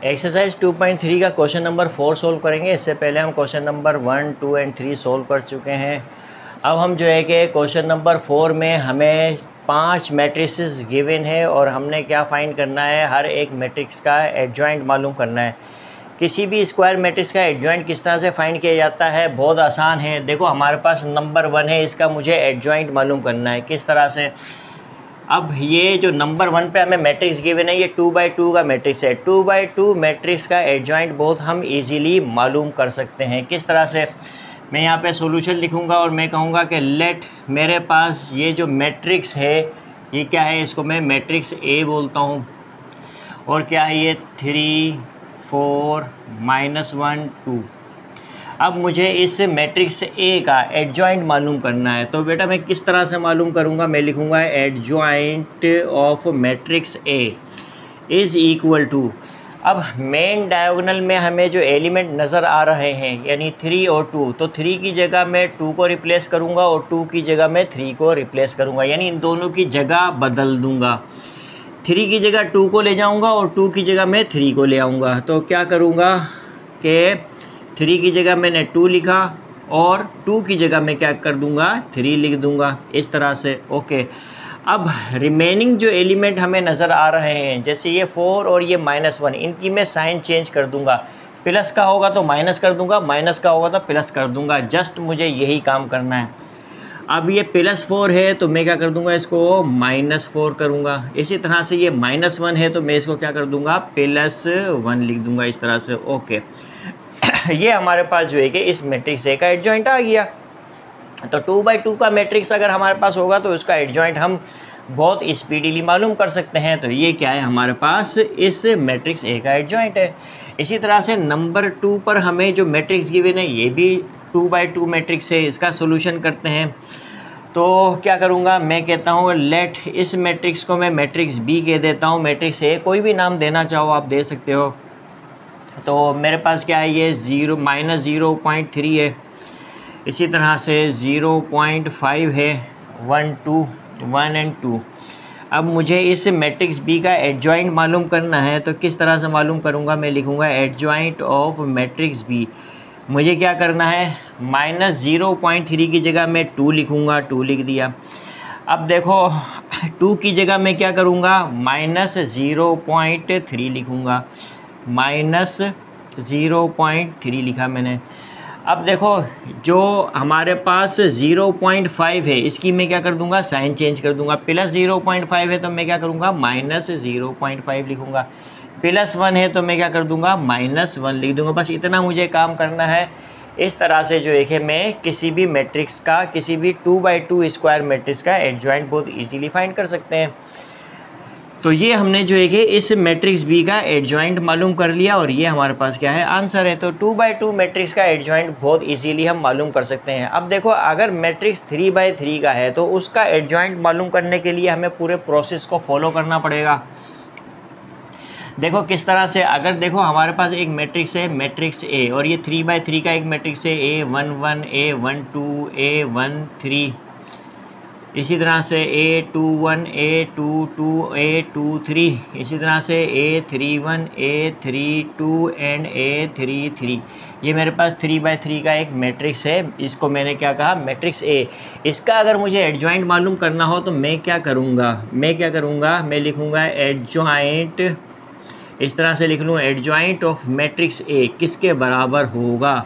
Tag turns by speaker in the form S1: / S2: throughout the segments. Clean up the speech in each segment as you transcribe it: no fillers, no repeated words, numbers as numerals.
S1: Exercise 2.3 का question number 4 solve करेंगे। इससे पहले हम क्वेश्चन नंबर 1, 2 एंड 3 सोल्व कर चुके हैं। अब हम जो है कि क्वेश्चन नंबर 4 में हमें 5 मैट्रिसेस गिवन है और हमने क्या फाइंड करना है, हर एक मैट्रिक्स का एडजॉइंट मालूम करना है। किसी भी स्क्वायर मैट्रिक्स का एडजॉइंट किस तरह से फाइंड किया जाता है, बहुत आसान है। देखो हमारे पास नंबर 1 है, इसका मुझे एडजॉइंट मालूम करना है। किस तरह से, अब ये जो नंबर 1 पे हमें मैट्रिक्स गिवन है, ये 2/2 का मैट्रिक्स है। 2/2 मैट्रिक्स का एडजॉइंट बहुत हम इजीली मालूम कर सकते हैं। किस तरह से, मैं यहाँ पे सॉल्यूशन लिखूँगा और मैं कहूँगा कि लेट मेरे पास ये जो मैट्रिक्स है, ये क्या है, इसको मैं मैट्रिक्स ए बोलता हूँ। और क्या है ये 3, 4, -1, 2। अब मुझे इस मैट्रिक्स ए का एडजॉइंट मालूम करना है। तो बेटा मैं किस तरह से मालूम करूँगा, मैं लिखूँगा adjoint of matrix A is equal to, अब मेन डायगोनल में हमें जो एलिमेंट नज़र आ रहे हैं यानी 3 और 2, तो 3 की जगह मैं 2 को रिप्लेस करूँगा और 2 की जगह मैं 3 को रिप्लेस करूँगा, यानी इन दोनों की जगह बदल दूँगा। 3 की जगह 2 को ले जाऊँगा और 2 की जगह मैं 3 को ले आऊँगा। तो क्या करूँगा कि 3 की जगह मैंने 2 लिखा और 2 की जगह मैं क्या कर दूंगा, 3 लिख दूंगा, इस तरह से। ओके, अब रिमेनिंग जो एलिमेंट हमें नज़र आ रहे हैं, जैसे ये 4 और ये -1, इनकी मैं साइन चेंज कर दूंगा। प्लस का होगा तो माइनस कर दूंगा, माइनस का होगा तो प्लस कर दूंगा। जस्ट मुझे यही काम करना है। अब ये +4 है तो मैं क्या कर दूंगा, इसको -4 करूंगा। इसी तरह से ये -1 है तो मैं इसको क्या कर दूंगा, +1 लिख दूंगा, इस तरह से। ओके, ये हमारे पास जो है कि इस मैट्रिक्स ए का एडजॉइंट आ गया। तो 2/2 का मैट्रिक्स अगर हमारे पास होगा तो उसका एडजॉइंट हम बहुत स्पीडीली मालूम कर सकते हैं। तो ये क्या है, हमारे पास इस मैट्रिक्स ए का एडजॉइंट है। इसी तरह से नंबर 2 पर हमें जो मैट्रिक्स गिवन है, ये भी 2/2 मैट्रिक्स है। इसका सोल्यूशन करते हैं। तो क्या करूँगा, मैं कहता हूँ लेट इस मैट्रिक्स को मैं मैट्रिक्स बी कह देता हूँ। मैट्रिक्स ए कोई भी नाम देना चाहो आप दे सकते हो। तो मेरे पास क्या है, ये -0.3 है। इसी तरह से 0.5 है, 1, 2, 1 एंड 2। अब मुझे इस मैट्रिक्स बी का एडजॉइंट मालूम करना है। तो किस तरह से मालूम करूँगा, मैं लिखूँगा एडजॉइंट ऑफ मैट्रिक्स बी। मुझे क्या करना है, -0.3 की जगह मैं 2 लिखूँगा, 2 लिख दिया। अब देखो 2 की जगह मैं क्या करूँगा, -0.3 लिखूँगा, -0.3 लिखा मैंने। अब देखो जो हमारे पास 0.5 है, इसकी मैं क्या कर दूंगा, साइन चेंज कर दूंगा। +0.5 है तो मैं क्या करूंगा, -0.5 लिखूंगा। +1 है तो मैं क्या कर दूंगा, -1 लिख दूंगा। बस इतना मुझे काम करना है। इस तरह से जो है मैं किसी भी मैट्रिक्स का, किसी भी 2/2 स्क्वायर मैट्रिक्स का एडजॉइंट बहुत इजीली फाइंड कर सकते हैं। तो ये हमने जो है कि इस मैट्रिक्स बी का एडजॉइंट मालूम कर लिया और ये हमारे पास क्या है, आंसर है। तो 2/2 मैट्रिक्स का एडजॉइंट बहुत इजीली हम मालूम कर सकते हैं। अब देखो अगर मैट्रिक्स 3/3 का है तो उसका एडजॉइंट मालूम करने के लिए हमें पूरे प्रोसेस को फॉलो करना पड़ेगा। देखो किस तरह से, अगर देखो हमारे पास एक मैट्रिक्स है, मैट्रिक्स ए, और ये 3/3 का एक मैट्रिक्स है, A11, A12, A13। इसी तरह से A21, A22, A23, इसी तरह से A31, A32 एंड A33। ये मेरे पास 3/3 का एक मैट्रिक्स है। इसको मैंने क्या कहा, मैट्रिक्स ए। इसका अगर मुझे एडजॉइंट मालूम करना हो तो मैं क्या करूँगा, मैं लिखूँगा एडजॉइंट, इस तरह से लिख लूँ, एडजॉइंट ऑफ मैट्रिक्स ए किसके बराबर होगा।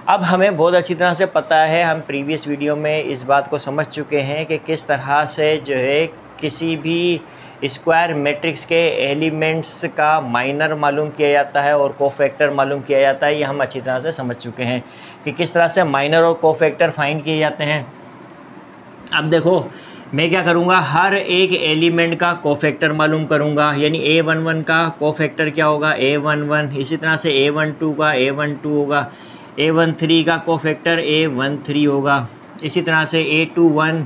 S1: अब हमें बहुत अच्छी तरह से पता है, हम प्रीवियस वीडियो में इस बात को समझ चुके हैं कि किस तरह से जो है किसी भी स्क्वायर मैट्रिक्स के एलिमेंट्स का माइनर मालूम किया जाता है और कोफैक्टर मालूम किया जाता है। ये हम अच्छी तरह से समझ चुके हैं कि किस तरह से माइनर और कोफैक्टर फाइंड किए जाते हैं। अब देखो मैं क्या करूँगा, हर एक एलिमेंट का कोफैक्टर मालूम करूँगा। यानी A11 का कोफैक्टर क्या होगा, A11। इसी तरह से A12 का A12 होगा। A13 का कोफैक्टर A13 होगा। इसी तरह से A21,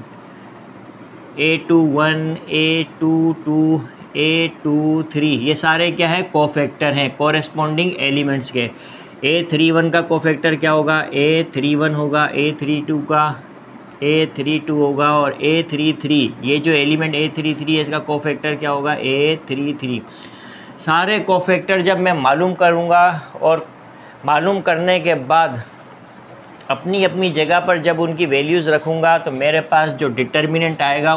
S1: A22, A23, ये सारे क्या है, कोफैक्टर हैं कोरेस्पॉन्डिंग एलिमेंट्स के। A31 का कोफैक्टर क्या होगा, A31 होगा। A32 का A32 होगा। और A33, ये जो एलिमेंट A33 है इसका कोफैक्टर क्या होगा, A33। सारे कोफैक्टर जब मैं मालूम करूँगा और मालूम करने के बाद अपनी अपनी जगह पर जब उनकी वैल्यूज़ रखूँगा तो मेरे पास जो डिटर्मिनेंट आएगा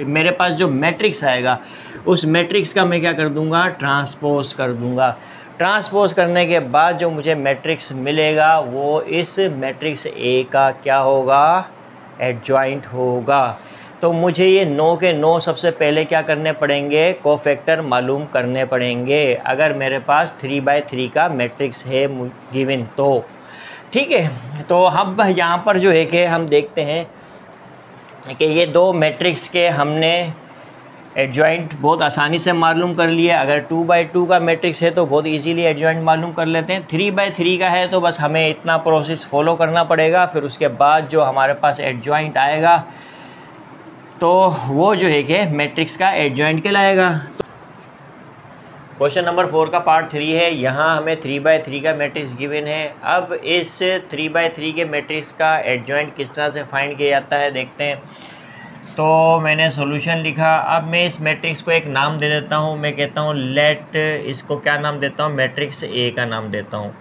S1: मेरे पास जो मैट्रिक्स आएगा उस मैट्रिक्स का मैं क्या कर दूँगा, ट्रांसपोज कर दूँगा। ट्रांसपोज करने के बाद जो मुझे मैट्रिक्स मिलेगा वो इस मैट्रिक्स ए का क्या होगा, एडजॉइंट होगा। तो मुझे ये 9 के 9 सबसे पहले क्या करने पड़ेंगे, कोफैक्टर मालूम करने पड़ेंगे अगर मेरे पास 3/3 का मैट्रिक्स है गिवन तो। ठीक है, तो अब यहाँ पर जो है कि हम देखते हैं कि ये 2 मैट्रिक्स के हमने एडजॉइंट बहुत आसानी से मालूम कर लिया। अगर 2/2 का मैट्रिक्स है तो बहुत इजीली एडजॉइंट मालूम कर लेते हैं। 3/3 का है तो बस हमें इतना प्रोसेस फॉलो करना पड़ेगा, फिर उसके बाद जो हमारे पास एडजॉइंट आएगा तो वो जो है कि मैट्रिक्स का एडजॉइंट कहलाएगा। क्वेश्चन नंबर 4 का पार्ट 3 है। यहाँ हमें 3/3 का मैट्रिक्स गिवन है। अब इस 3/3 के मैट्रिक्स का एडजॉइंट किस तरह से फाइंड किया जाता है देखते हैं। तो मैंने सॉल्यूशन लिखा। अब मैं इस मैट्रिक्स को एक नाम दे देता हूँ। मैं कहता हूँ लेट, इसको क्या नाम देता हूँ, मैट्रिक्स ए का नाम देता हूँ।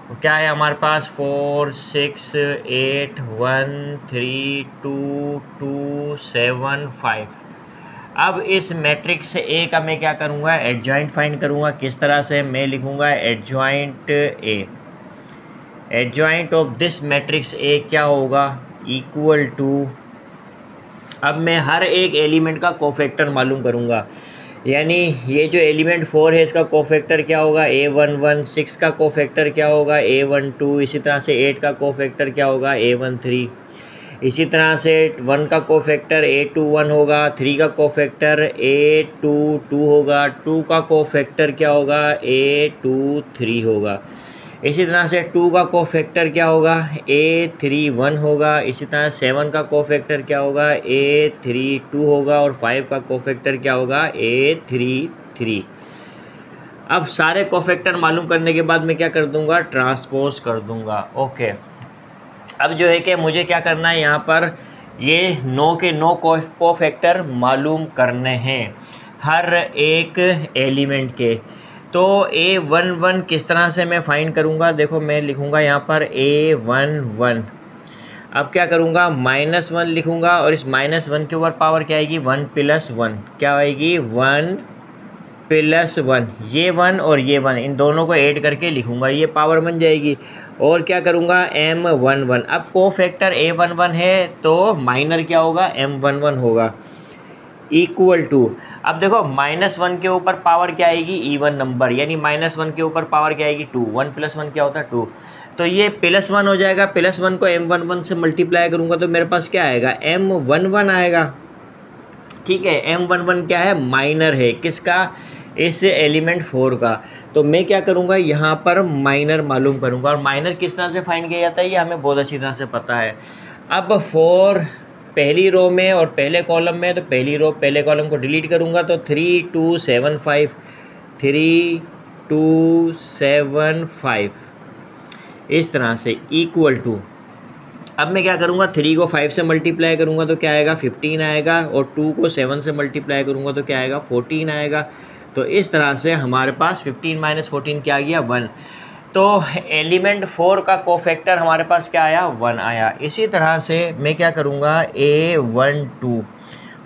S1: तो क्या है हमारे पास 4 6 8 1 3 2 2 7 5। अब इस मैट्रिक्स ए का मैं क्या करूँगा, एडजॉइंट फाइंड करूँगा। किस तरह से, मैं लिखूँगा adjoint A, adjoint of this matrix A क्या होगा, इक्वल टू, अब मैं हर एक एलिमेंट का कोफैक्टर मालूम करूँगा। यानी ये जो एलिमेंट 4 है इसका कोफैक्टर क्या होगा, A11, 6 का कोफैक्टर क्या होगा, A12, इसी तरह से 8 का कोफैक्टर क्या होगा, A13, इसी तरह से 1 का कोफैक्टर A21 होगा, 3 का कोफैक्टर A22 होगा, 2 का कोफैक्टर क्या होगा, A23 होगा, इसी तरह से 2 का कोफैक्टर क्या होगा, A31 होगा, इसी तरह 7 का कोफैक्टर क्या होगा, A32 होगा, और 5 का कोफैक्टर क्या होगा, A33। अब सारे कोफैक्टर मालूम करने के बाद मैं क्या कर दूंगा, ट्रांसपोज कर दूंगा। ओके, अब जो है कि मुझे क्या करना है, यहाँ पर ये 9 के 9 कोफैक्टर मालूम करने हैं हर एक एलिमेंट के। तो A11 किस तरह से मैं फाइंड करूँगा, देखो मैं लिखूँगा यहाँ पर A11। अब क्या करूँगा, -1 लिखूँगा और इस -1 के ऊपर पावर क्या आएगी, 1 + 1, क्या आएगी, 1 + 1, ये 1 और ये 1 इन दोनों को ऐड करके लिखूँगा, ये पावर बन जाएगी। और क्या करूँगा, M11। अब कोफैक्टर A11 है तो माइनर क्या होगा, M11 होगा, इक्वल टू, अब देखो -1 के ऊपर पावर क्या आएगी, इवन नंबर, यानी -1 के ऊपर पावर क्या आएगी, 2, 1 + 1 क्या होता है, 2, तो ये +1 हो जाएगा। +1 को M11 से मल्टीप्लाई करूँगा तो मेरे पास क्या आएगा, M11 आएगा। ठीक है, M11 क्या है, माइनर है, किसका, इस एलिमेंट 4 का। तो मैं क्या करूँगा, यहाँ पर माइनर मालूम करूँगा, और माइनर किस तरह से फाइंड किया जाता है ये हमें बहुत अच्छी तरह से पता है। अब 4 पहली रो में और पहले कॉलम में, तो पहली रो पहले कॉलम को डिलीट करूँगा तो 3 2 7 5, 3 2 7 5 इस तरह से, इक्वल टू, अब मैं क्या करूँगा, 3 को 5 से मल्टीप्लाई करूँगा तो क्या आएगा, 15 आएगा, और 2 को 7 से मल्टीप्लाई करूँगा तो क्या आएगा, 14 आएगा। तो इस तरह से हमारे पास 15 - 14 क्या आ गया, 1। तो एलिमेंट 4 का कोफैक्टर हमारे पास क्या आया, 1 आया। इसी तरह से मैं क्या करूँगा, A12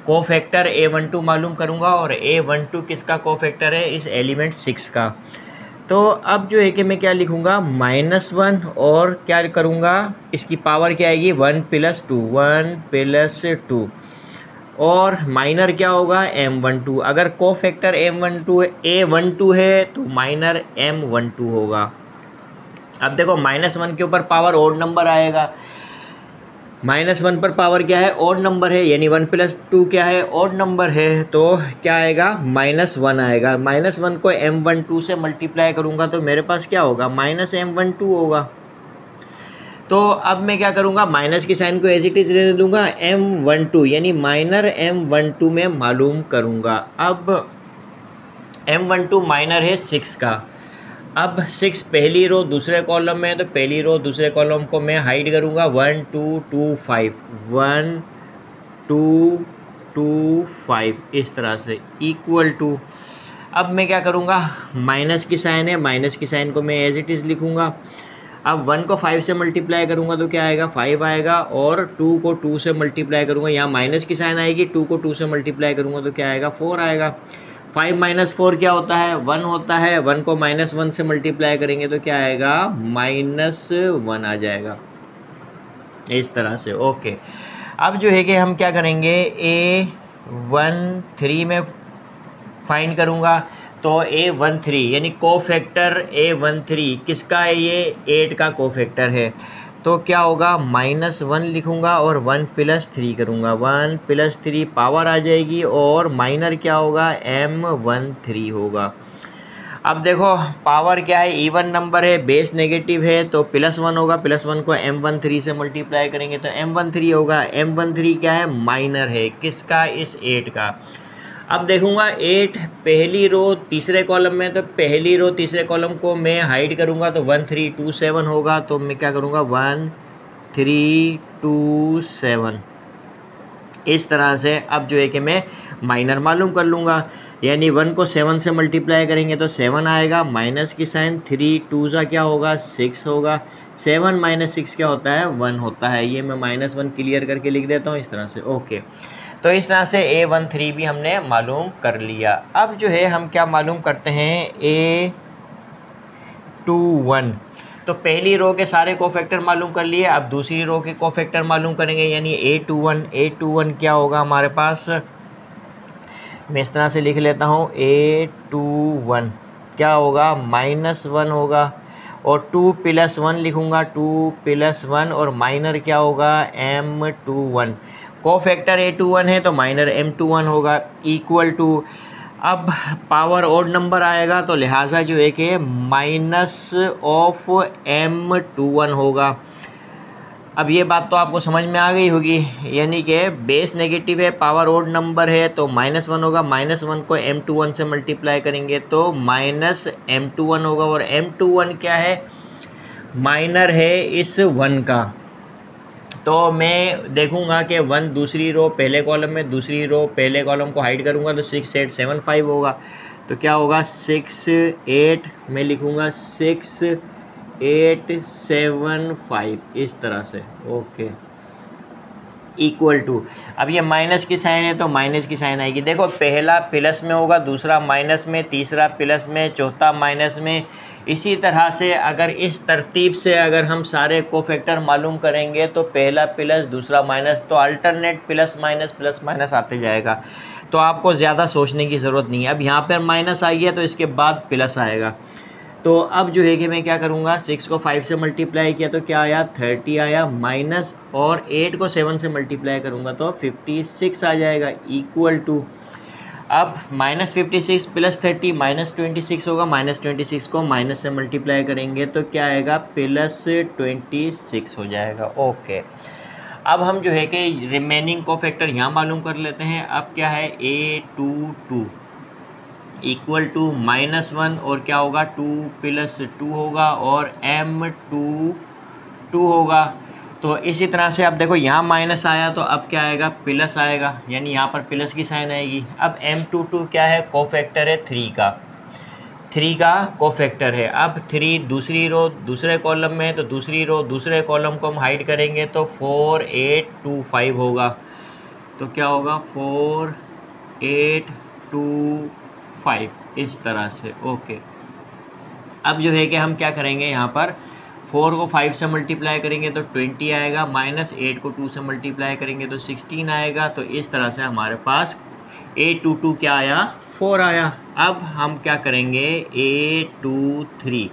S1: कोफैक्टर A12 मालूम करूँगा, और A12 किसका कोफैक्टर है, इस एलिमेंट 6 का। तो अब जो है कि मैं क्या लिखूँगा, -1, और क्या करूँगा, इसकी पावर क्या आएगी, 1 + 2, 1 + 2, और माइनर क्या होगा, M12। अगर कोफैक्टर A12 है तो माइनर M12 होगा। अब देखो -1 के ऊपर पावर ओड नंबर आएगा, -1 पर पावर क्या है, ओड नंबर है, यानी 1 + 2 क्या है, ओड नंबर है, तो क्या आएगा, -1 आएगा। -1 को M12 से मल्टीप्लाई करूँगा तो मेरे पास क्या होगा, -M12 होगा। तो अब मैं क्या करूँगा, माइनस की साइन को एज इट इज़ रहने दूँगा, M12 यानी माइनर M12 में मालूम करूँगा। अब M12 माइनर है 6 का। अब 6 पहली रो दूसरे कॉलम में है तो पहली रो दूसरे कॉलम को मैं हाइड करूँगा, 1 2 2 5, 1 2 2 5 इस तरह से, इक्वल टू, अब मैं क्या करूँगा, माइनस की साइन है, माइनस की साइन को मैं एज इट इज़ लिखूँगा। अब 1 को 5 से मल्टीप्लाई करूँगा तो क्या आएगा, 5 आएगा, और 2 को 2 से मल्टीप्लाई करूँगा, यहाँ माइनस की साइन आएगी, 2 को 2 से मल्टीप्लाई करूँगा तो क्या आएगा, 4 आएगा। 5 माइनस 4 क्या होता है, 1 होता है। 1 को -1 से मल्टीप्लाई करेंगे तो क्या आएगा, -1 आ जाएगा, इस तरह से। ओके, अब जो है कि हम क्या करेंगे, A13 में फाइंड करूँगा तो A13 यानी कोफैक्टर A13 किसका है, ये 8 का कोफैक्टर है। तो क्या होगा, -1 लिखूँगा और 1 + 3 करूँगा, 1 + 3 पावर आ जाएगी, और माइनर क्या होगा, M13 होगा। अब देखो पावर क्या है, इवन नंबर है, बेस नेगेटिव है, तो +1 होगा, +1 को M13 से मल्टीप्लाई करेंगे तो M13 होगा। M13 क्या है, माइनर है, किसका, इस 8 का। अब देखूंगा 8 पहली रो तीसरे कॉलम में, तो पहली रो तीसरे कॉलम को मैं हाइड करूंगा तो 1327 होगा, तो मैं क्या करूंगा, 1327 इस तरह से। अब जो है कि मैं माइनर मालूम कर लूँगा, यानी 1 को 7 से मल्टीप्लाई करेंगे तो 7 आएगा, माइनस की साइन, 3 2 क्या होगा, 6 होगा, 7 - 6 क्या होता है, 1 होता है। ये मैं -1 क्लियर करके लिख देता हूँ इस तरह से। ओके, तो इस तरह से A13 भी हमने मालूम कर लिया। अब जो है हम क्या मालूम करते हैं, A21। तो पहली रो के सारे कोफैक्टर मालूम कर लिए, अब दूसरी रो के कोफैक्टर मालूम करेंगे, यानी A21 क्या होगा हमारे पास, मैं इस तरह से लिख लेता हूँ, A21 क्या होगा, -1 होगा, और 2 + 1 लिखूँगा, 2 + 1, और माइनर क्या होगा, M21। कोफैक्टर A21 है तो माइनर M21 होगा, इक्वल टू, अब पावर ओड नंबर आएगा तो लिहाजा जो है कि -M21 होगा। अब ये बात तो आपको समझ में आ गई होगी, यानी कि बेस नेगेटिव है, पावर ओड नंबर है, तो -1 होगा, -1 को M21 से मल्टीप्लाई करेंगे तो -M21 होगा, और M21 क्या है, माइनर है इस 1 का। तो मैं देखूंगा कि 1 दूसरी रो पहले कॉलम में, दूसरी रो पहले कॉलम को हाइड करूंगा तो 6875 होगा, तो क्या होगा, 68 में लिखूंगा 6875 इस तरह से। ओके, इक्वल टू, अब ये माइनस की साइन है तो माइनस की साइन आएगी। देखो पहला प्लस में होगा, दूसरा माइनस में, तीसरा प्लस में, चौथा माइनस में। इसी तरह से अगर इस तरतीब से अगर हम सारे कोफैक्टर मालूम करेंगे तो पहला प्लस दूसरा माइनस, तो अल्टरनेट प्लस माइनस आते जाएगा, तो आपको ज़्यादा सोचने की ज़रूरत नहीं है। अब यहाँ पर माइनस आ गया तो इसके बाद प्लस आएगा। तो अब जो है कि मैं क्या करूँगा, 6 को 5 से मल्टीप्लाई किया तो क्या आया, 30 आया, माइनस, और 8 को 7 से मल्टीप्लाई करूँगा तो 56 आ जाएगा, इक्वल टू, अब -56 + 30 -26 होगा, -26 को माइनस से मल्टीप्लाई करेंगे तो क्या आएगा, +26 हो जाएगा। ओके, अब हम जो है कि रिमेनिंग कोफैक्टर यहाँ मालूम कर लेते हैं। अब क्या है, A22 इक्वल टू -1, और क्या होगा, 2 + 2 होगा, और M22 होगा। तो इसी तरह से अब देखो यहाँ माइनस आया तो अब क्या आएगा, प्लस आएगा, यानी यहाँ पर प्लस की साइन आएगी। अब M22 क्या है, कोफैक्टर है 3 का कोफैक्टर है। अब 3 दूसरी रो दूसरे कॉलम में है तो दूसरी रो दूसरे कॉलम को हम हाइड करेंगे तो 4825 होगा, तो क्या होगा, 4825 इस तरह से। ओके, अब जो है कि हम क्या करेंगे, यहाँ पर 4 को 5 से मल्टीप्लाई करेंगे तो 20 आएगा, -8 को 2 से मल्टीप्लाई करेंगे तो 16 आएगा। तो इस तरह से हमारे पास A22 क्या आया, 4 आया। अब हम क्या करेंगे, A23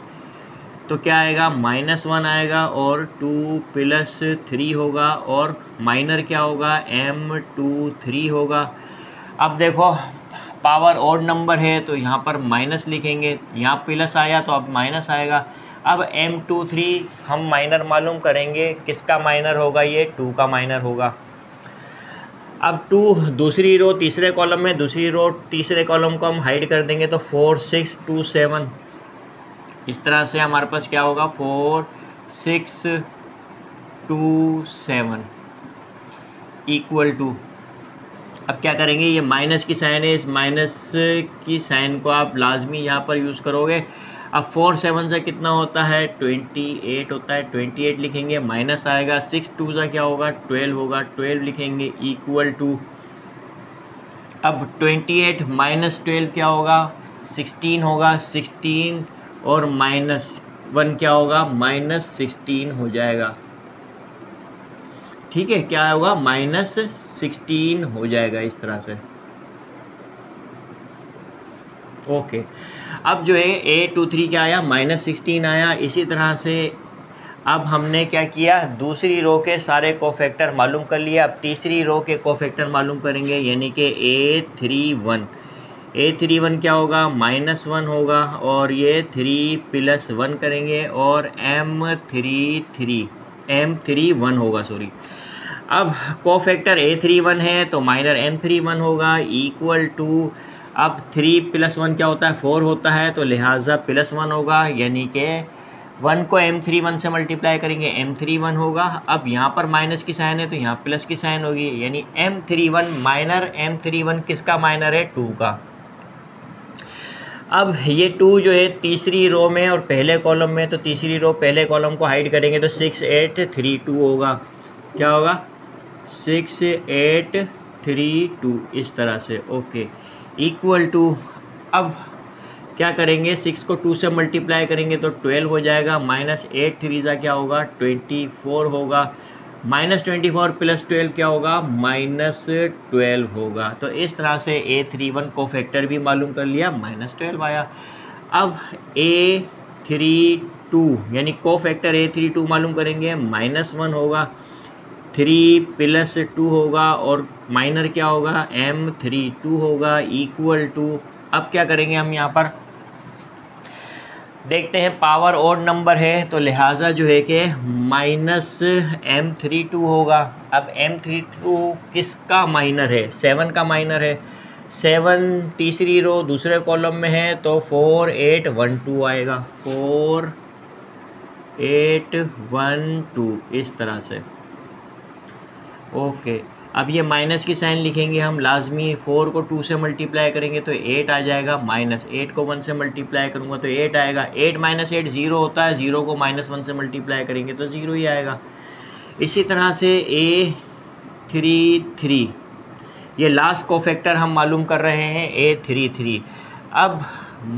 S1: तो क्या आएगा, -1 आएगा, और 2 + 3 होगा, और माइनर क्या होगा, M23 होगा। अब देखो पावर ओड नंबर है तो यहाँ पर माइनस लिखेंगे, यहाँ प्लस आया तो अब माइनस आएगा। अब M23 हम माइनर मालूम करेंगे, किसका माइनर होगा, ये 2 का माइनर होगा। अब 2 दूसरी रो तीसरे कॉलम में, दूसरी रो तीसरे कॉलम को हम हाइड कर देंगे तो 4627 इस तरह से हमारे पास क्या होगा, 4627 इक्वल टू, अब क्या करेंगे, ये माइनस की साइन है, इस माइनस की साइन को आप लाजमी यहाँ पर यूज़ करोगे। अब 4 7 से कितना होता है, 28 होता है, 28 लिखेंगे, माइनस आएगा, 6 2 से क्या होगा, 12 होगा, 12 लिखेंगे, इक्वल टू, अब 28 माइनस 12 क्या होगा, 16 होगा, 16 और -1 क्या होगा, -16 हो जाएगा। ठीक है, क्या होगा, -16 हो जाएगा इस तरह से। ओके, अब जो है A23 क्या आया, -16 आया। इसी तरह से अब हमने क्या किया, दूसरी रो के सारे कोफैक्टर मालूम कर लिया। अब तीसरी रो के कोफैक्टर मालूम करेंगे, यानी कि A31 क्या होगा, -1 होगा, और ये 3 + 1 करेंगे, और M31 होगा, सॉरी। अब कोफैक्टर A31 है तो माइनर M31 होगा, इक्वल टू, अब 3 + 1 क्या होता है, 4 होता है, तो लिहाजा +1 होगा, यानी कि 1 को M31 से मल्टीप्लाई करेंगे, M31 होगा। अब यहाँ पर माइनस की साइन है तो यहाँ प्लस की साइन होगी, यानी M31 माइनर M31 किसका माइनर है, 2 का। अब ये 2 जो है तीसरी रो में और पहले कॉलम में, तो तीसरी रो पहले कॉलम को हाइड करेंगे तो 6 8 3 2 होगा, क्या होगा, 6 8 3 2 इस तरह से। ओके, इक्वल टू, अब क्या करेंगे, 6 को 2 से मल्टीप्लाई करेंगे तो 12 हो जाएगा, -8 3 जा क्या होगा, 24 होगा, -24 + 12 क्या होगा, -12 होगा। तो इस तरह से A31 कोफैक्टर भी मालूम कर लिया, -12 आया। अब A32 यानी कोफैक्टर A32 मालूम करेंगे, -1 होगा, 3 + 2 होगा, और माइनर क्या होगा, M32 होगा, इक्वल टू, अब क्या करेंगे हम यहाँ पर देखते हैं, पावर ओड नंबर है तो लिहाजा जो है कि -M32 होगा। अब M32 किसका माइनर है, 7 का माइनर है। 7 तीसरी रो दूसरे कॉलम में है तो 4 8 1 2 आएगा, 4 8 1 2 इस तरह से। ओके, अब ये माइनस की साइन लिखेंगे हम लाजमी, 4 को 2 से मल्टीप्लाई करेंगे तो 8 आ जाएगा, -8 को 1 से मल्टीप्लाई करूँगा तो 8 आएगा, 8 - 8 0 होता है, 0 को -1 से मल्टीप्लाई करेंगे तो 0 ही आएगा। इसी तरह से A33 ये लास्ट कोफैक्टर हम मालूम कर रहे हैं, A33। अब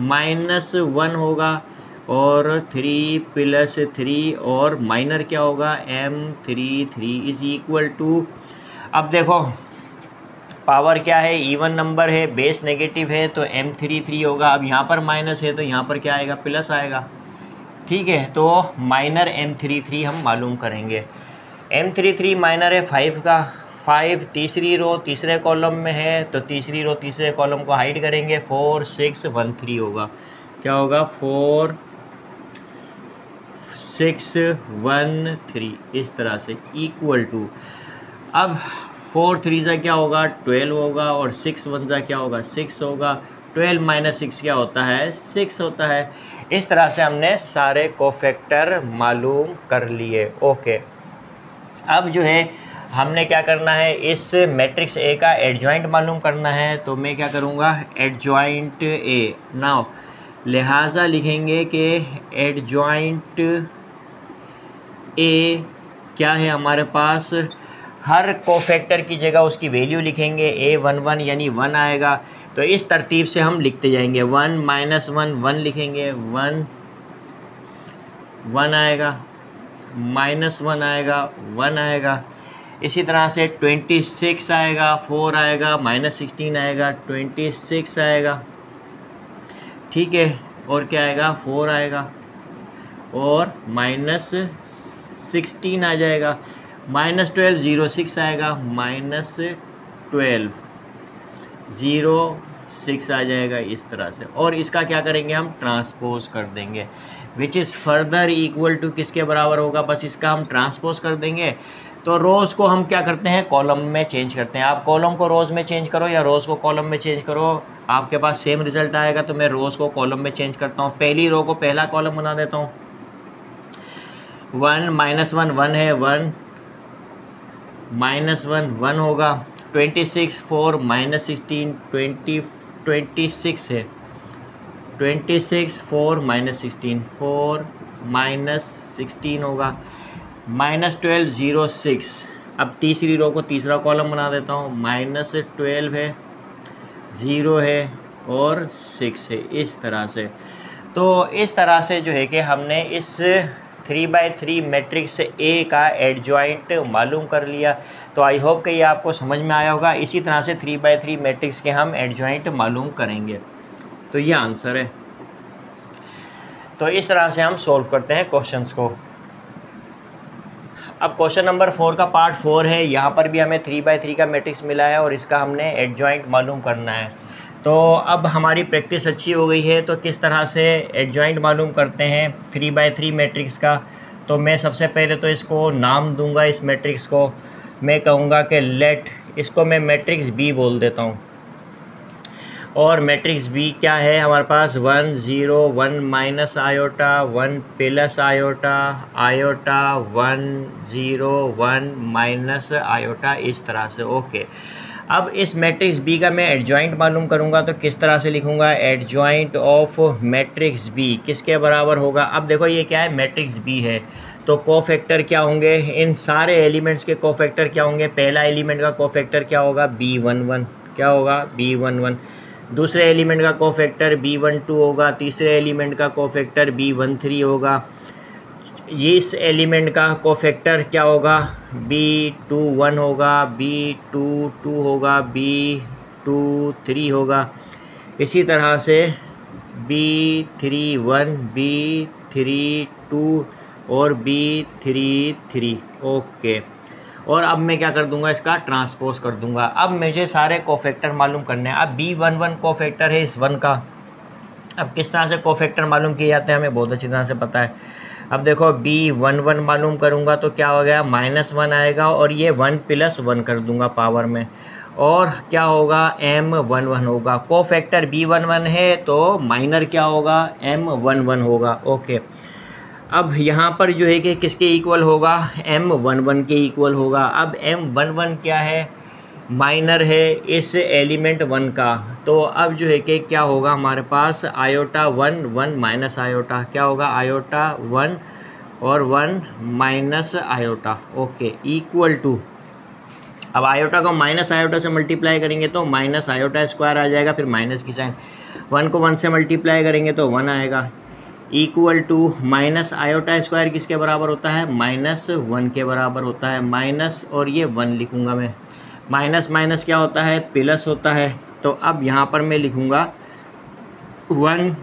S1: -1 होगा और 3 + 3 और माइनर क्या होगा, M33 इज़ इक्वल टू, अब देखो पावर क्या है, इवन नंबर है, बेस नेगेटिव है तो M33 होगा। अब यहाँ पर माइनस है तो यहाँ पर क्या आएगा, प्लस आएगा। ठीक है, तो माइनर M33 हम मालूम करेंगे। M33 माइनर है 5 का, 5 तीसरी रो तीसरे कॉलम में है तो तीसरी रो तीसरे कॉलम को हाइड करेंगे, 4 6 1 3 होगा, क्या होगा, 4 6 1 3 इस तरह से, इक्वल टू, अब 4 3 जा क्या होगा, 12 होगा, और 6 1 जा क्या होगा, 6 होगा, 12 - 6 क्या होता है, 6 होता है। इस तरह से हमने सारे कोफैक्टर मालूम कर लिए। ओके, अब जो है हमने क्या करना है, इस मैट्रिक्स ए का एडजॉइंट मालूम करना है, तो मैं क्या करूँगा, एडजॉइंट ए। नाउ लिहाजा लिखेंगे कि एडजॉइंट ए क्या है हमारे पास, हर कोफैक्टर की जगह उसकी वैल्यू लिखेंगे, A11 यानी 1 आएगा। तो इस तरतीब से हम लिखते जाएंगे, 1 - 1 1 लिखेंगे, 1 1 आएगा, -1 आएगा, 1 आएगा। इसी तरह से 26 आएगा, 4 आएगा, -16 आएगा, 26 आएगा, ठीक है, और क्या आएगा, 4 आएगा, और -16 आ जाएगा, -12 0 6 आएगा, -12 0 6 आ जाएगा इस तरह से। और इसका क्या करेंगे हम, ट्रांसपोज कर देंगे, which is further equal to किसके बराबर होगा, बस इसका हम ट्रांसपोज कर देंगे। तो रोज़ को हम क्या करते हैं, कॉलम में चेंज करते हैं। आप कॉलम को रोज़ में चेंज करो या रोज़ को कॉलम में चेंज करो, आपके पास सेम रिज़ल्ट आएगा। तो मैं रोज़ को कॉलम में चेंज करता हूँ, पहली रो को पहला कॉलम बना देता हूँ। 1 - 1 1 है, 1 - 1 1 होगा, 26 4 माइनस 16 26 है, 26 4 माइनस 16 4 माइनस 16 होगा, -12 0 6। अब तीसरी रो को तीसरा कॉलम बना देता हूँ, -12 है, 0 है और 6 है, इस तरह से। तो इस तरह से जो है कि हमने इस 3/3 मैट्रिक्स ए का एडजॉइंट मालूम कर लिया। तो आई होप कि ये आपको समझ में आया होगा। इसी तरह से 3/3 मैट्रिक्स के हम एडजॉइंट मालूम करेंगे। तो ये आंसर है। तो इस तरह से हम सॉल्व करते हैं क्वेश्चंस को। अब क्वेश्चन नंबर 4 का पार्ट 4 है। यहाँ पर भी हमें 3/3 का मैट्रिक्स मिला है और इसका हमने एडजॉइंट मालूम करना है। तो अब हमारी प्रैक्टिस अच्छी हो गई है, तो किस तरह से एडजॉइंट मालूम करते हैं 3/3 मैट्रिक्स का। तो मैं सबसे पहले तो इसको नाम दूंगा, इस मैट्रिक्स को मैं कहूँगा कि लेट, इसको मैं मैट्रिक्स बी बोल देता हूँ। और मैट्रिक्स बी क्या है हमारे पास, 1 0 1 minus iota 1 plus iota iota 1 0 1 minus iota, इस तरह से। ओके, अब इस मैट्रिक्स बी का मैं एडजॉइंट मालूम करूंगा तो किस तरह से लिखूंगा, एडजॉइंट ऑफ मैट्रिक्स बी किसके बराबर होगा। अब देखो ये क्या है, मैट्रिक्स बी है, तो कोफैक्टर क्या होंगे, इन सारे एलिमेंट्स के कोफैक्टर क्या होंगे। पहला एलिमेंट का कोफैक्टर क्या होगा, B11, क्या होगा B11। दूसरे एलिमेंट का कोफैक्टर B12 होगा, तीसरे एलिमेंट का कोफैक्टर B13 होगा, इस एलिमेंट का कोफैक्टर क्या होगा, B21 होगा, B22 होगा, B23 होगा, इसी तरह से B31 B32 और B33। ओके, और अब मैं क्या कर दूंगा, इसका ट्रांसपोज कर दूंगा। अब मुझे सारे कोफैक्टर मालूम करने हैं। अब B11 कोफैक्टर है इस 1 का। अब किस तरह से कोफैक्टर मालूम किए जाते हैं हमें बहुत अच्छी तरह से पता है। अब देखो B11 मालूम करूंगा तो क्या हो गया, -1 आएगा और ये 1 + 1 कर दूंगा पावर में, और क्या होगा, M11 होगा। कोफैक्टर B11 है तो माइनर क्या होगा, M11 होगा। ओके, अब यहाँ पर जो है कि किसके इक्वल होगा, M11 के इक्वल होगा। अब M11 क्या है, माइनर है इस एलिमेंट 1 का। तो अब जो है कि क्या होगा हमारे पास, आयोटा 1 1 माइनस आयोटा, क्या होगा, आयोटा 1 और 1 minus iota. Okay, equal to, अब आयोटा को माइनस आयोटा से मल्टीप्लाई करेंगे तो माइनस आयोटा स्क्वायर आ जाएगा, फिर माइनस की साइन, 1 को 1 से मल्टीप्लाई करेंगे तो 1 आएगा, equal to minus iota square किसके बराबर होता है, -1 के बराबर होता है। माइनस और ये 1 लिखूँगा मैं, माइनस माइनस क्या होता है, प्लस होता है। तो अब यहाँ पर मैं लिखूँगा 1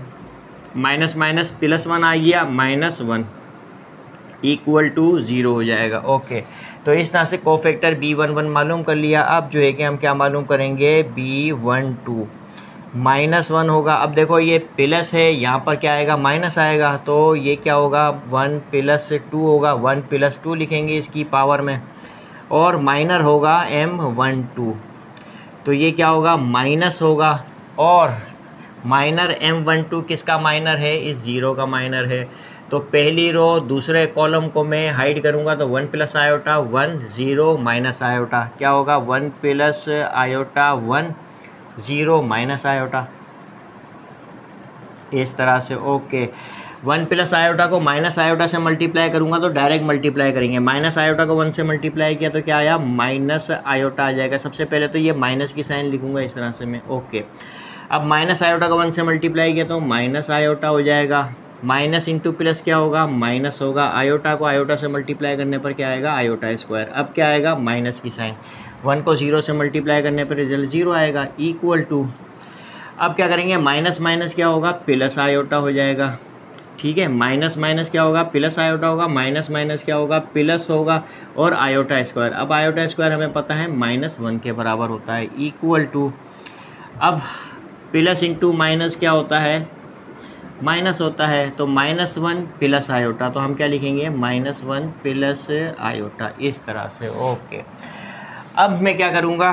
S1: माइनस माइनस +1 आ गया, -1 इक्वल टू 0 हो जाएगा। ओके, तो इस तरह से कोफैक्टर B11 मालूम कर लिया। अब जो है कि हम क्या मालूम करेंगे, B12 -1 होगा। अब देखो ये प्लस है, यहाँ पर क्या आएगा, माइनस आएगा, तो ये क्या होगा, 1 + 2 होगा, 1 + 2 लिखेंगे इसकी पावर में, और माइनर होगा M12, तो ये क्या होगा, माइनस होगा। और माइनर M12 किसका माइनर है, इस 0 का माइनर है। तो पहली रो दूसरे कॉलम को मैं हाइड करूँगा तो 1 + आयोटा 1 0 माइनस आयोटा, क्या होगा, 1 + आयोटा 1 0 माइनस आयोटा, इस तरह से। ओके, 1 + आयोटा को माइनस आयोटा से मल्टीप्लाई करूंगा तो डायरेक्ट मल्टीप्लाई करेंगे, माइनस आयोटा को 1 से मल्टीप्लाई किया तो क्या आया, माइनस आयोटा आ जाएगा। सबसे पहले तो ये माइनस की साइन लिखूंगा इस तरह से मैं। ओके, अब माइनस आयोटा को 1 से मल्टीप्लाई किया तो माइनस आयोटा हो जाएगा, माइनस इंटू प्लस क्या होगा, माइनस होगा, आयोटा को आयोटा से मल्टीप्लाई करने पर क्या आएगा, आयोटा स्क्वायर। अब क्या आएगा, माइनस की साइन, 1 को 0 से मल्टीप्लाई करने पर रिजल्ट 0 आएगा, इक्वल टू, अब क्या करेंगे, माइनस माइनस क्या होगा, प्लस आयोटा हो जाएगा। ठीक है, माइनस माइनस क्या होगा, प्लस आयोटा होगा, माइनस माइनस क्या होगा, प्लस होगा, और आयोटा स्क्वायर। अब आयोटा स्क्वायर हमें पता है -1 के बराबर होता है, इक्वल टू, अब प्लस इंटू माइनस क्या होता है, माइनस होता है, तो -1 प्लस आयोटा, तो हम क्या लिखेंगे, -1 प्लस आयोटा, इस तरह से। ओके, अब मैं क्या करूँगा,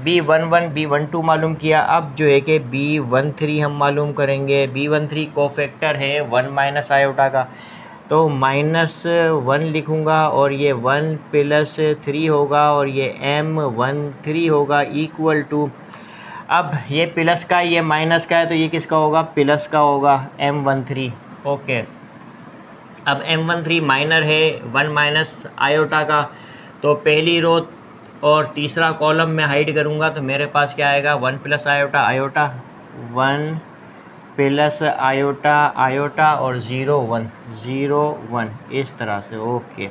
S1: B11 B12 मालूम किया। अब जो है कि B13 हम मालूम करेंगे। B13 कोफैक्टर है 1 माइनस आयोटा का, तो -1 लिखूँगा और ये 1 + 3 होगा और ये M13 होगा इक्वल टू, अब ये प्लस का ये माइनस का है तो ये किसका होगा, प्लस का होगा, M13। ओके, अब M13 माइनर है 1 माइनस आयोटा का, तो पहली रो और तीसरा कॉलम में हाइड करूँगा तो मेरे पास क्या आएगा, 1 + आयोटा आयोटा, 1 + आयोटा आयोटा और 0 1 0 1 इस तरह से। ओके,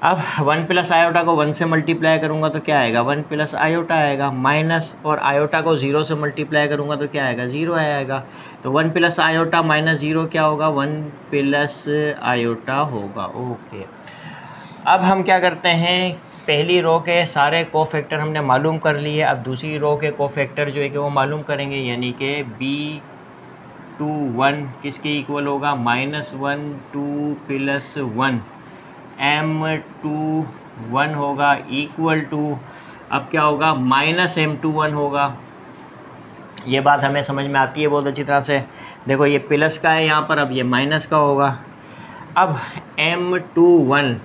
S1: अब 1 + आयोटा को 1 से मल्टीप्लाई करूँगा तो क्या आएगा, 1 + आयोटा आएगा, माइनस और आयोटा को 0 से मल्टीप्लाई करूँगा तो क्या आएगा, 0 आएगा। तो 1 + आयोटा -0 क्या होगा, 1 + आयोटा होगा। ओके, अब हम क्या करते हैं, पहली रो के सारे कोफैक्टर हमने मालूम कर लिए, अब दूसरी रो के कोफैक्टर जो है कि वो मालूम करेंगे, यानी कि B21 किसके इक्वल होगा, -1 2 + 1 M21 होगा इक्वल टू, अब क्या होगा, -M21 होगा। ये बात हमें समझ में आती है बहुत अच्छी तरह से। देखो ये प्लस का है यहाँ पर, अब ये माइनस का होगा। अब M21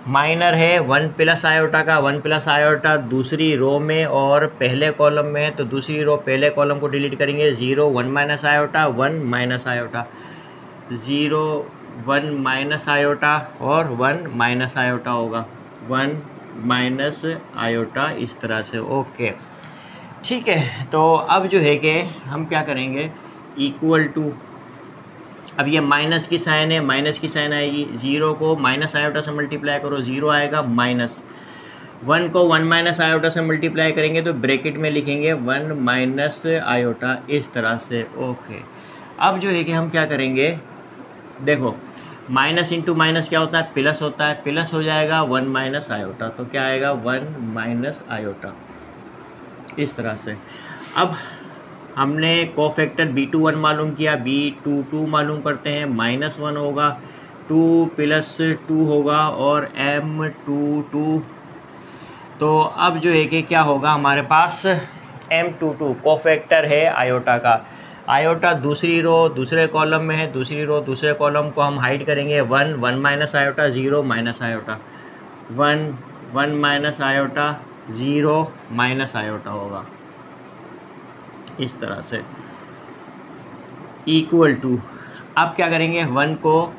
S1: माइनर है 1 + आयोटा का, 1 + आयोटा दूसरी रो में और पहले कॉलम में है, तो दूसरी रो पहले कॉलम को डिलीट करेंगे, 0 1 - आयोटा 1 - आयोटा, 0 1 - आयोटा और 1 - आयोटा होगा, 1 - आयोटा इस तरह से। ओके ठीक है, तो अब जो है कि हम क्या करेंगे, इक्वल टू, अब ये माइनस की साइन है, माइनस की साइन आएगी, 0 को माइनस आयोटा से मल्टीप्लाई करो 0 आएगा, -1 को 1 - आयोटा से मल्टीप्लाई करेंगे तो ब्रैकेट में लिखेंगे 1 - आयोटा इस तरह से। ओके, अब जो है कि हम क्या करेंगे, देखो माइनस इंटू माइनस क्या होता है, प्लस होता है, प्लस हो जाएगा 1 - आयोटा, तो क्या आएगा 1 - आयोटा इस तरह से। अब हमने कोफैक्टर B21 मालूम किया, B22 मालूम करते हैं, -1 होगा, 2 + 2 होगा और M22। तो अब जो है कि क्या होगा, हमारे पास M22 कोफैक्टर है आयोटा का, आयोटा दूसरी रो दूसरे कॉलम में है, दूसरी रो दूसरे कॉलम को हम हाइड करेंगे, 1 1 - आयोटा 0 - आयोटा, 1 1 - आयोटा 0 - आयोटा होगा इस तरह से इक्वल टू। अब क्या करेंगे, 1 को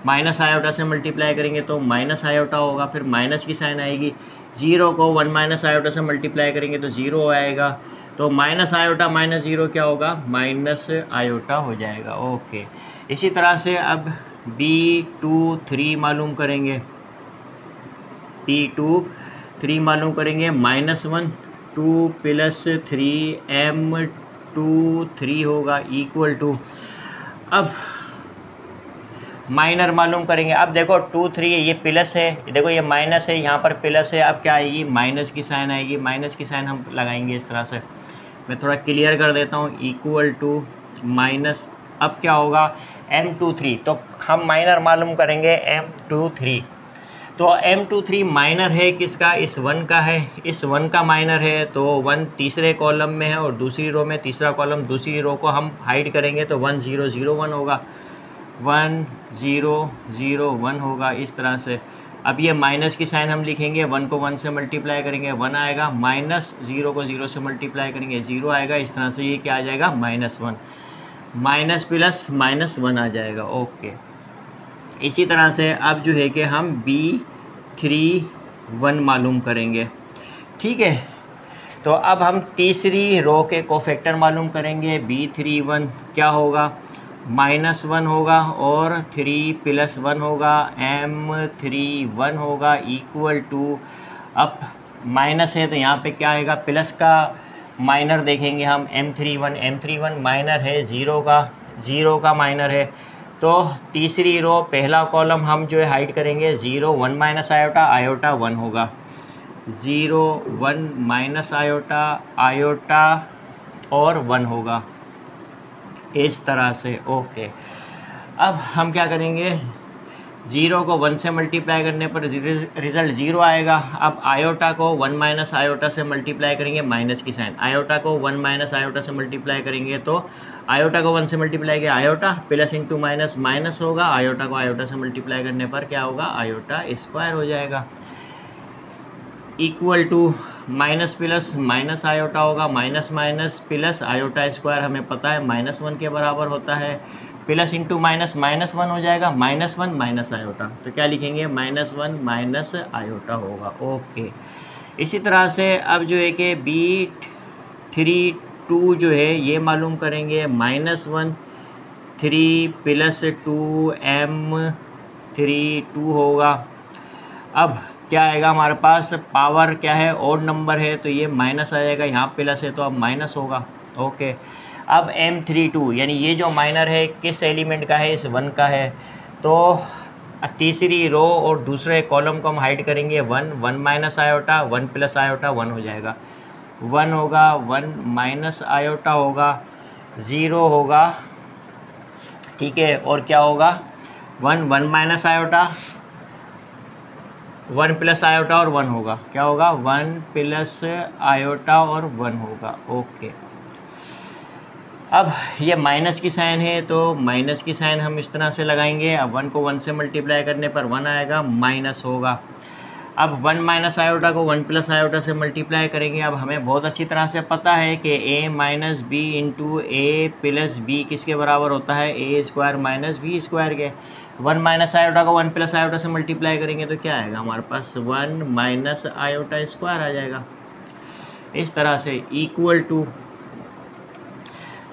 S1: माइनस आयोटा से मल्टीप्लाई करेंगे तो माइनस आयोटा होगा, फिर माइनस की साइन आएगी, 0 को 1 - आयोटा से मल्टीप्लाई करेंगे तो 0 आएगा, तो माइनस आयोटा -0 क्या होगा, माइनस आयोटा हो जाएगा। ओके, इसी तरह से अब B23 मालूम करेंगे, B23 मालूम करेंगे, -1 2 + 3 M23 होगा इक्वल टू, अब माइनर मालूम करेंगे। अब देखो 2 3 ये प्लस है, देखो ये माइनस है, यहाँ पर प्लस है, अब क्या आएगी, माइनस की साइन आएगी, माइनस की साइन हम लगाएंगे इस तरह से, मैं थोड़ा क्लियर कर देता हूँ, इक्वल टू माइनस, अब क्या होगा M23, तो हम माइनर मालूम करेंगे M23, तो M23 माइनर है किसका, इस 1 का है, इस 1 का माइनर है, तो 1 तीसरे कॉलम में है और दूसरी रो में तीसरा कॉलम, दूसरी रो को हम हाइड करेंगे तो 1 0 0 1 होगा, 1 0 0 1 होगा इस तरह से। अब ये माइनस की साइन हम लिखेंगे, 1 को 1 से मल्टीप्लाई करेंगे 1 आएगा, -0 को 0 से मल्टीप्लाई करेंगे 0 आएगा, इस तरह से ये क्या आ जाएगा, -1, माइनस प्लस -1 आ जाएगा। ओके, इसी तरह से अब जो है कि हम B31 मालूम करेंगे, ठीक है। तो अब हम तीसरी रो के कोफैक्टर मालूम करेंगे, B31 क्या होगा, -1 होगा और 3 + 1 होगा, M31 होगा इक्वल टू, अब माइनस है तो यहाँ पे क्या आएगा, प्लस का माइनर देखेंगे हम, M31 माइनर है 0 का माइनर है, तो तीसरी रो पहला कॉलम हम जो है हाइड करेंगे, 0 1 - आयोटा आयोटा 1 होगा, 0 1 - आयोटा आयोटा और 1 होगा इस तरह से। ओके, अब हम क्या करेंगे, 0 को 1 से मल्टीप्लाई करने पर रिज़ल्ट 0 आएगा। अब आयोटा को 1 - आयोटा से मल्टीप्लाई करेंगे, माइनस की साइन, आयोटा को 1 - आयोटा से मल्टीप्लाई करेंगे तो आयोटा को 1 से मल्टीप्लाई किया iota, plus into minus minus होगा, आयोटा को आयोटा से मल्टीप्लाई करने पर क्या होगा, आयोटा स्क्वायर हो जाएगा, equal to minus plus minus iota होगा, minus minus plus iota square हमें पता है -1 के बराबर होता है, प्लस इंटू माइनस -1 हो जाएगा, -1 माइनस आयोटा, तो क्या लिखेंगे, -1 माइनस आयोटा होगा। ओके, इसी तरह से अब जो है कि B32 जो है ये मालूम करेंगे, -1 3 प्लस 2 M32 होगा। अब क्या आएगा हमारे पास, पावर क्या है, ओड नंबर है तो ये माइनस आ जाएगा, यहाँ प्लस है तो अब माइनस होगा। ओके, अब M32 यानी ये जो माइनर है किस एलिमेंट का है, इस 1 का है, तो तीसरी रो और दूसरे कॉलम को हम हाइड करेंगे, 1 माइनस आयोटा 1 प्लस आयोटा 1 हो जाएगा, 1 होगा 1 माइनस आयोटा होगा, 0 होगा, ठीक है, और क्या होगा 1 माइनस आयोटा 1 प्लस आयोटा और 1 होगा, क्या होगा 1 प्लस आयोटा और 1 होगा। ओके, अब ये माइनस की साइन है तो माइनस की साइन हम इस तरह से लगाएंगे, अब 1 को 1 से मल्टीप्लाई करने पर 1 आएगा, माइनस होगा। अब 1 माइनस आयोटा को 1 प्लस आयोटा से मल्टीप्लाई करेंगे। अब हमें बहुत अच्छी तरह से पता है कि a minus B into A plus B किसके बराबर होता है, A square minus B square के। 1 माइनस आयोटा को 1 प्लस आयोटा से मल्टीप्लाई करेंगे तो क्या आएगा हमारे पास, 1 माइनस आयोटा स्क्वायर आ जाएगा, इस तरह से इक्वल टू,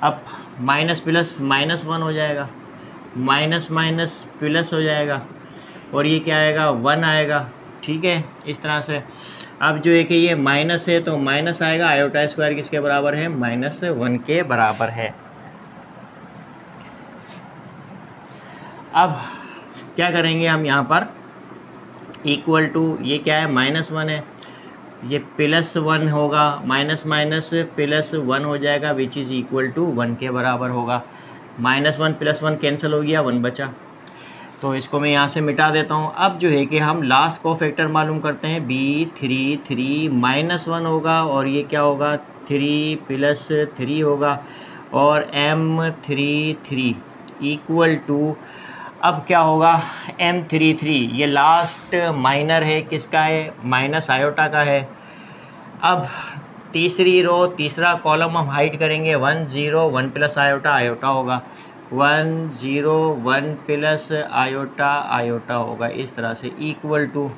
S1: अब माइनस प्लस माइनस 1 हो जाएगा, माइनस माइनस प्लस हो जाएगा, और ये क्या आएगा 1 आएगा, ठीक है, इस तरह से। अब जो है कि ये माइनस है तो माइनस आएगा, आयोटा स्क्वायर किसके बराबर है, -1 के बराबर है। अब क्या करेंगे हम यहाँ पर, इक्वल टू, ये क्या है -1 है, ये +1 होगा, माइनस माइनस +1 हो जाएगा, विच इज़ इक्वल टू 1 के बराबर होगा। -1 +1 कैंसिल हो गया, 1 बचा, तो इसको मैं यहाँ से मिटा देता हूँ। अब जो है कि हम लास्ट को फैक्टर मालूम करते हैं, B33 -1 होगा, और ये क्या होगा 3 + 3 होगा, और M33 इक्वल टू, अब क्या होगा M33, ये लास्ट माइनर है, किसका है, माइनस आयोटा का है। अब तीसरी रो तीसरा कॉलम हम हाइड करेंगे, 1 0 1 प्लस आयोटा आयोटा होगा, 1 0 1 प्लस आयोटा आयोटा होगा, इस तरह से इक्वल टू।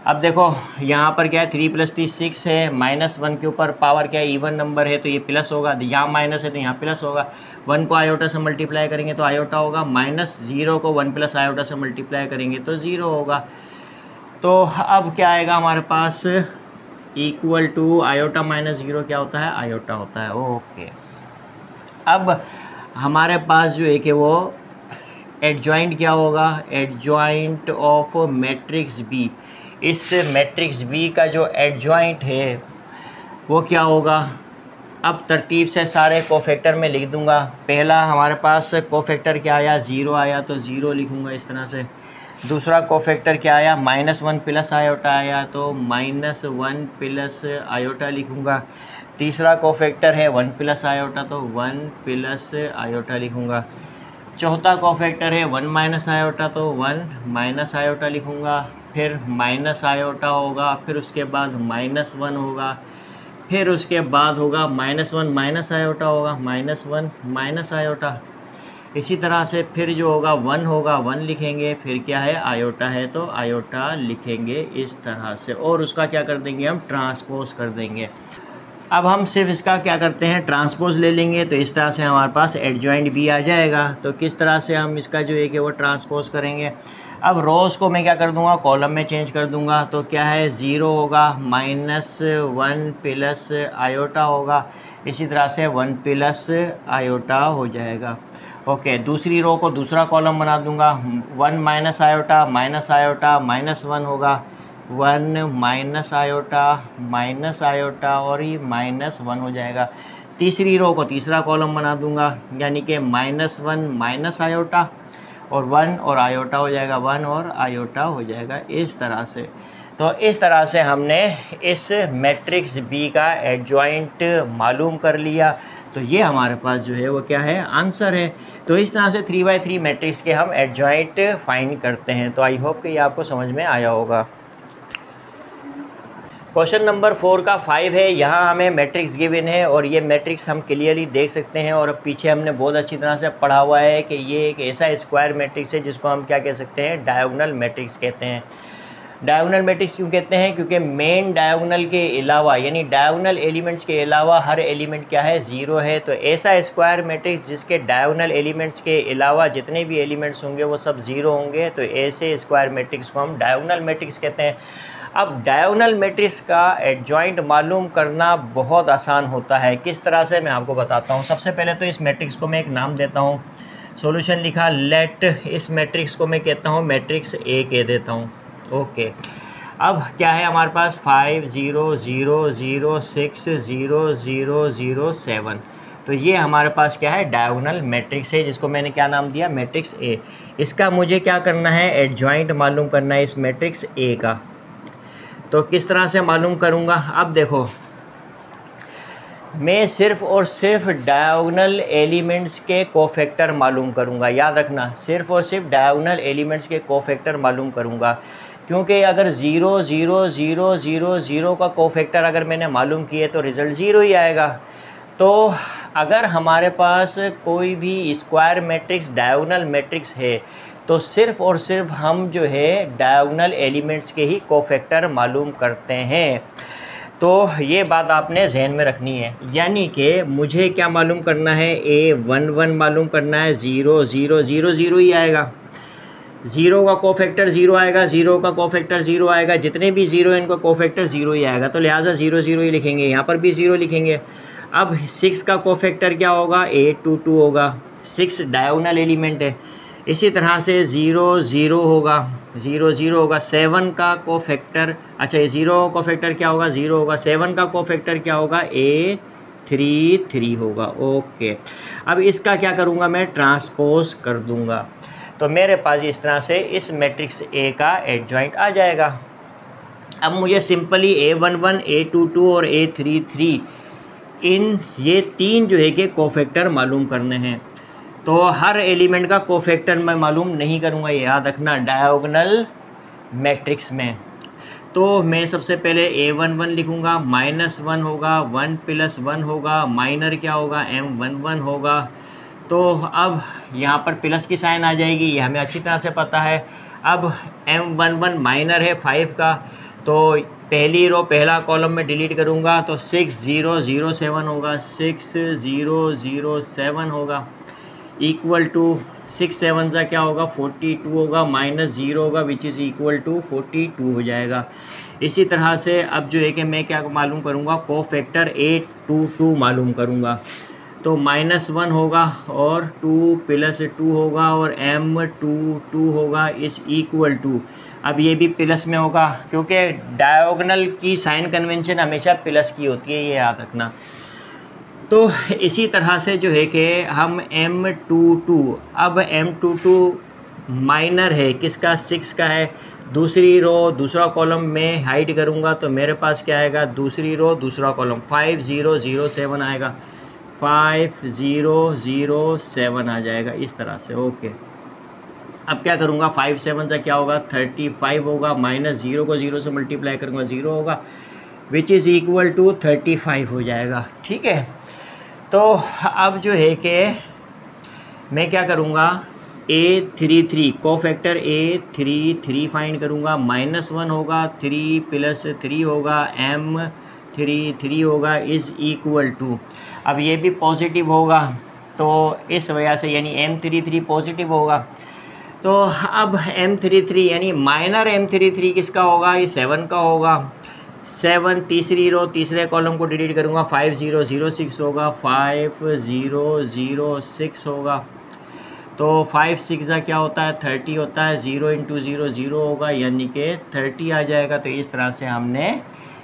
S1: अब देखो यहाँ पर क्या है, 3 + 3 6 है, -1 के ऊपर पावर क्या है, इवन नंबर है तो ये प्लस होगा, यहाँ माइनस है तो यहाँ प्लस होगा, 1 को आयोटा से मल्टीप्लाई करेंगे तो आयोटा होगा, -0 को 1 प्लस आयोटा से मल्टीप्लाई करेंगे तो 0 होगा। तो अब क्या आएगा हमारे पास, इक्वल टू आयोटा -0 क्या होता है, आयोटा होता है। ओके, अब हमारे पास जो है कि वो एडजॉइंट क्या होगा, एडजॉइंट ऑफ मैट्रिक्स बी, इस मैट्रिक्स बी का जो एडजॉइंट है वो क्या होगा। अब तरतीब से सारे कोफैक्टर में लिख दूंगा। पहला हमारे पास कोफैक्टर क्या आया, 0 आया तो 0 लिखूंगा इस तरह से। दूसरा कोफैक्टर क्या आया, -1 प्लस आयोटा आया तो -1 प्लस आयोटा लिखूंगा। तीसरा कोफैक्टर है 1 प्लस आयोटा तो 1 प्लस आयोटा लिखूंगा। चौथा कोफैक्टर है 1 माइनस आयोटा तो 1 माइनस आयोटा लिखूंगा। फिर माइनस आयोटा होगा, फिर उसके बाद -1 होगा, फिर उसके बाद होगा -1 माइनस आयोटा होगा, -1 माइनस आयोटा। इसी तरह से फिर जो होगा 1 होगा, 1 लिखेंगे, फिर क्या है आयोटा है तो आयोटा लिखेंगे इस तरह से, और उसका क्या कर देंगे हम, ट्रांसपोज कर देंगे। अब हम सिर्फ इसका क्या करते हैं, ट्रांसपोज ले लेंगे तो इस तरह से हमारे पास एडजॉइंट भी आ जाएगा। तो किस तरह से हम इसका जो है कि वो ट्रांसपोज करेंगे। अब रोज़ को मैं क्या कर दूंगा, कॉलम में चेंज कर दूंगा। तो क्या है, 0 होगा, -1 प्लस आयोटा होगा, इसी तरह से 1 प्लस आयोटा हो जाएगा। ओके, दूसरी रो को दूसरा कॉलम बना दूंगा, 1 माइनस आयोटा -1 होगा, 1 माइनस आयोटा और ये -1 हो जाएगा। तीसरी रो को तीसरा कॉलम बना दूंगा, यानी कि -1 माइनस आयोटा और 1 और आयोटा हो जाएगा, 1 और आयोटा हो जाएगा इस तरह से। तो इस तरह से हमने इस मैट्रिक्स बी का एडजॉइंट मालूम कर लिया। तो ये हमारे पास जो है वो क्या है, आंसर है। तो इस तरह से 3x3 मैट्रिक्स के हम एडजॉइंट फाइंड करते हैं। तो आई होप कि ये आपको समझ में आया होगा। क्वेश्चन नंबर 4 का 5 है। यहाँ हमें मैट्रिक्स गिवन है और ये मैट्रिक्स हम क्लियरली देख सकते हैं और पीछे हमने बहुत अच्छी तरह से पढ़ा हुआ है कि ये एक ऐसा स्क्वायर मैट्रिक्स है जिसको हम क्या कह सकते हैं, डायगोनल मैट्रिक्स कहते हैं। डायगोनल मैट्रिक्स क्यों कहते हैं, क्योंकि मेन डायगोनल के अलावा यानी डायगोनल एलिमेंट्स के अलावा हर एलिमेंट क्या है, ज़ीरो है। तो ऐसा स्क्वायर मैट्रिक्स जिसके डायगोनल एलिमेंट्स के अलावा जितने भी एलिमेंट्स होंगे वो सब ज़ीरो होंगे, तो ऐसे स्क्वायर मैट्रिक्स को हम डायगोनल मैट्रिक्स कहते हैं। अब डायगोनल मैट्रिक्स का एडजॉइंट मालूम करना बहुत आसान होता है। किस तरह से, मैं आपको बताता हूँ। सबसे पहले तो इस मैट्रिक्स को मैं एक नाम देता हूँ, सॉल्यूशन लिखा, लेट इस मैट्रिक्स को मैं कहता हूँ मैट्रिक्स ए कह देता हूँ। ओके, अब क्या है हमारे पास 5 0 0 0 6 0 0 0 7। तो ये हमारे पास क्या है, डायगोनल मैट्रिक्स है जिसको मैंने क्या नाम दिया, मैट्रिक्स ए। इसका मुझे क्या करना है, एडजॉइंट मालूम करना है इस मैट्रिक्स ए का। तो किस तरह से मालूम करूँगा, अब देखो मैं सिर्फ़ और सिर्फ डायगोनल एलिमेंट्स के कोफैक्टर मालूम करूँगा। याद रखना, सिर्फ़ और सिर्फ डायगोनल एलिमेंट्स के कोफैक्टर मालूम करूँगा, क्योंकि अगर 0 0 0 0 0 का कोफैक्टर अगर मैंने मालूम किए तो रिज़ल्ट 0 ही आएगा। तो अगर हमारे पास कोई भी स्क्वायर मैट्रिक्स डायगोनल मैट्रिक्स है तो सिर्फ़ और सिर्फ हम जो है डायगोनल एलिमेंट्स के ही कोफैक्टर मालूम करते हैं। तो ये बात आपने जहन में रखनी है, यानी कि मुझे क्या मालूम करना है, A 1 1 मालूम करना है, 0 0 0 0 ही आएगा, 0 का कोफैक्टर 0 आएगा, 0 का कोफैक्टर 0 आएगा, जितने भी 0 इनका कोफैक्टर 0 ही आएगा, तो लिहाजा 0 0 ही लिखेंगे, यहाँ पर भी 0 लिखेंगे। अब 6 का कोफैक्टर क्या होगा, 8 2 2 होगा, 6 डायगोनल एलिमेंट है। इसी तरह से 0 0 होगा, 0 0 होगा। 7 का कोफैक्टर, अच्छा ये 0 कोफैक्टर क्या होगा, 0 होगा। 7 का कोफैक्टर क्या होगा, A 3 3 होगा। ओके, अब इसका क्या करूँगा, मैं ट्रांसपोज कर दूँगा, तो मेरे पास इस तरह से इस मैट्रिक्स A का एडजॉइंट आ जाएगा। अब मुझे सिंपली A 1 1 A 2 2 और A 3 3 इन ये तीन जो है कि कोफैक्टर मालूम करने हैं। तो हर एलिमेंट का कोफैक्टर मैं मालूम नहीं करूँगा, ये याद रखना, डायगोनल मैट्रिक्स में। तो मैं सबसे पहले A 1 1 लिखूँगा, -1 होगा, 1 + 1 होगा, माइनर क्या होगा, M 1 1 होगा। तो अब यहाँ पर प्लस की साइन आ जाएगी, ये हमें अच्छी तरह से पता है। अब M 1 1 माइनर है 5 का, तो पहली रो पहला कॉलम में डिलीट करूँगा, तो 6 0 0 7 होगा, 6 0 0 7 होगा, इक्वल टू 6 7 सा क्या होगा, 42 होगा, -0 होगा, विच इज़ इक्वल टू 42 हो जाएगा। इसी तरह से अब जो है कि मैं क्या मालूम करूँगा, कोफैक्टर 8 2 2 मालूम करूँगा, तो -1 होगा और 2 + 2 होगा और M 2 2 होगा, इस इक्वल टू, अब ये भी प्लस में होगा क्योंकि डायगोनल की साइन कन्वेंशन हमेशा प्लस की होती है, ये याद रखना। तो इसी तरह से जो है कि हम M 2 2, अब M 2 2 माइनर है किसका, 6 का है। दूसरी रो दूसरा कॉलम में हाइड करूँगा तो मेरे पास क्या आएगा, दूसरी रो दूसरा कॉलम 5 0 0 7 आएगा, 5 0 0 7 आ जाएगा इस तरह से। ओके, अब क्या करूँगा, 5 7 सा क्या होगा, 35 होगा, -0 को 0 से मल्टीप्लाई करूँगा 0 होगा, विच इज़ इक्वल टू 35 हो जाएगा। ठीक है, तो अब जो है कि मैं क्या करूँगा, A 3 3 कोफैक्टर A 3 3 फाइंड करूँगा, -1 होगा, 3 + 3 होगा, M 3 3 होगा, इज़ इक्वल टू, अब ये भी पॉजिटिव होगा तो इस वजह से यानी M 3 3 पॉजिटिव होगा। तो अब M 3 3 यानी माइनर M 3 3 किसका होगा, ये 7 का होगा। 7 तीसरी रो तीसरे कॉलम को डिलीट करूँगा, 5 0 0 6 होगा, 5 0 0 6 होगा। तो 5 6 का क्या होता है, 30 होता है, 0 × 0 0 होगा, यानी कि 30 आ जाएगा। तो इस तरह से हमने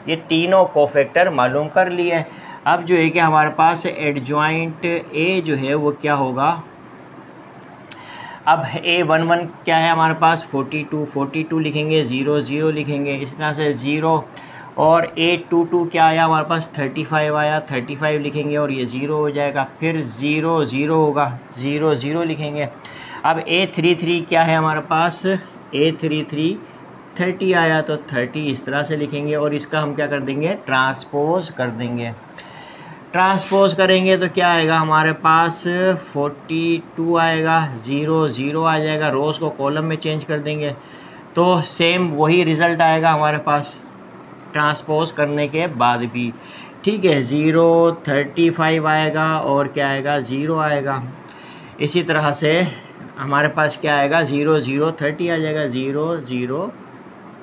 S1: ये तीनों कोफैक्टर मालूम कर लिए। अब जो है कि हमारे पास एडजॉइंट A जो है वो क्या होगा, अब A 1 1 क्या है हमारे पास, 42 42 लिखेंगे, 0 0 लिखेंगे, इस तरह से 0 और 822 क्या आया हमारे पास 35 आया, 35 लिखेंगे और ये 0 हो जाएगा, फिर 0 0 होगा, 0 0 लिखेंगे। अब 833 क्या है हमारे पास 833 30 आया तो 30 इस तरह से लिखेंगे और इसका हम क्या कर देंगे ट्रांसपोज कर देंगे। ट्रांसपोज करेंगे तो क्या आएगा हमारे पास 42 आएगा, 0 0 आ जाएगा, रोज़ को कॉलम में चेंज कर देंगे तो सेम वही रिज़ल्ट आएगा हमारे पास ट्रांसपोज करने के बाद भी। ठीक है 0 35 आएगा और क्या आएगा 0 आएगा। इसी तरह से हमारे पास क्या आएगा 0 0 30 आ जाएगा, 0 0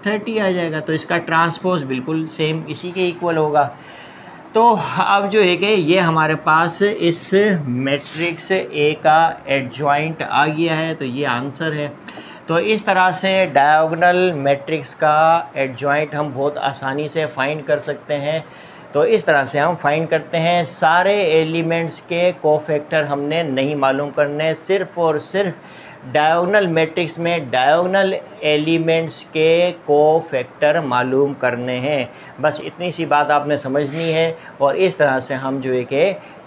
S1: 30 आ जाएगा। तो इसका ट्रांसपोज बिल्कुल सेम इसी के इक्वल होगा। तो अब जो है कि ये हमारे पास इस मैट्रिक्स ए का एडजॉइंट आ गया है, तो ये आंसर है। तो इस तरह से डायगोनल मैट्रिक्स का एडजॉइंट हम बहुत आसानी से फाइंड कर सकते हैं। तो इस तरह से हम फाइंड करते हैं। सारे एलिमेंट्स के कोफैक्टर हमने नहीं मालूम करने, सिर्फ़ और सिर्फ डायगोनल मैट्रिक्स में डायगोनल एलिमेंट्स के कोफैक्टर मालूम करने हैं। बस इतनी सी बात आपने समझनी है और इस तरह से हम जो है कि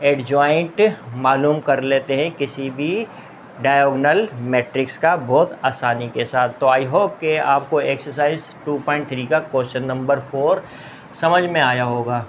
S1: एडजॉइंट मालूम कर लेते हैं किसी भी डायगोनल मैट्रिक्स का बहुत आसानी के साथ। तो आई होप कि आपको एक्सरसाइज 2.3 का क्वेश्चन नंबर 4 समझ में आया होगा।